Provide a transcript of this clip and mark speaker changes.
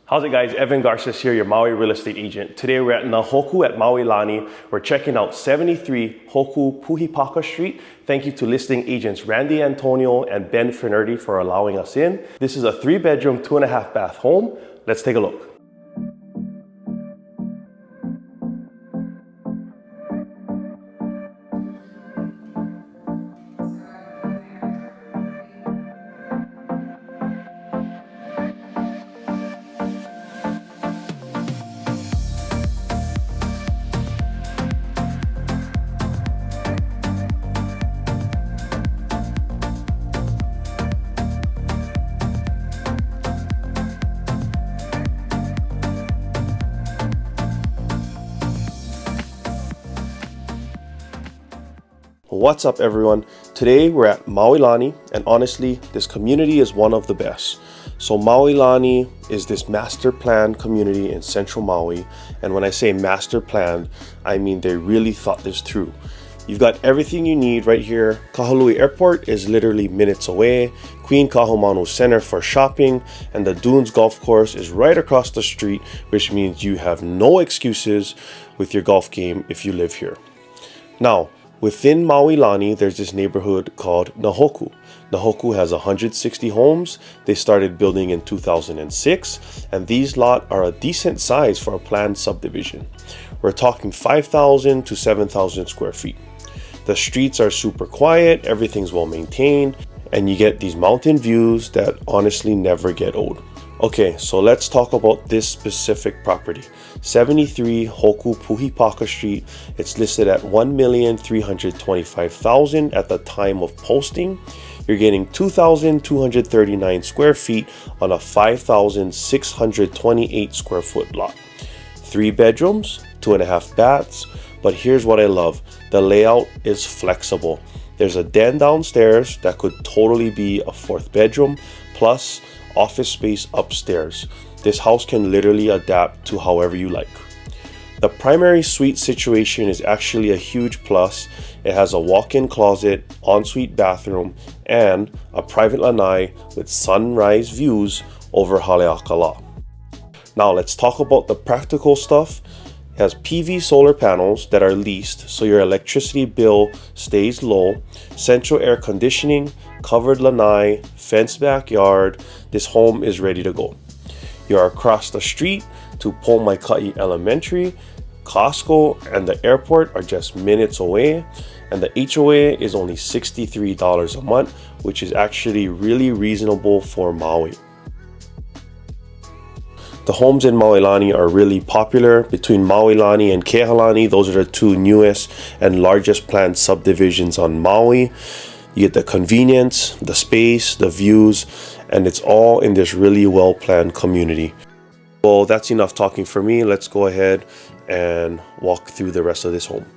Speaker 1: How's it guys? Evan Garces here, your Maui real estate agent. Today we're at Hoku at Maui Lani. We're checking out 73 Hoku Puhipaka Street. Thank you to listing agents Randy Antonio and Ben Finerdi for allowing us in. This is a 3-bedroom, 2.5 bath home. Let's take a look. What's up everyone? Today we're at Maui Lani, and honestly this community is one of the best. So Maui Lani is this master planned community in central Maui, and when I say master planned, I mean they really thought this through. You've got everything you need right here. Kahului Airport is literally minutes away, Queen Kahumanu Center for shopping, and the Dunes Golf Course is right across the street, which means you have no excuses with your golf game if you live here. Now, within Maui Lani, there's this neighborhood called Hoku. Hoku has 160 homes. They started building in 2006, and these lots are a decent size for a planned subdivision. We're talking 5,000 to 7,000 square feet. The streets are super quiet, everything's well maintained, and you get these mountain views that honestly never get old. Okay, so let's talk about this specific property. 73 Hoku Puhipaka Street. It's listed at $1,325,000 at the time of posting. You're getting 2,239 square feet on a 5,628 square foot lot. 3 bedrooms, 2.5 baths, but here's what I love. The layout is flexible. There's a den downstairs that could totally be a 4th bedroom, plus office space upstairs. This house can literally adapt to however you like. The primary suite situation is actually a huge plus. It has a walk-in closet, ensuite bathroom, and a private lanai with sunrise views over Haleakala. Now let's talk about the practical stuff. It has PV solar panels that are leased, so your electricity bill stays low, central air conditioning, covered lanai, fenced backyard. This home is ready to go. You're across the street to Pomaikai Elementary, Costco, and the airport are just minutes away, and the HOA is only $63 a month, which is actually really reasonable for Maui. The homes in Maui Lani are really popular. Between Maui Lani and Kehalani, those are the 2 newest and largest planned subdivisions on Maui. You get the convenience, the space, the views, and it's all in this really well-planned community. Well, that's enough talking for me. Let's go ahead and walk through the rest of this home.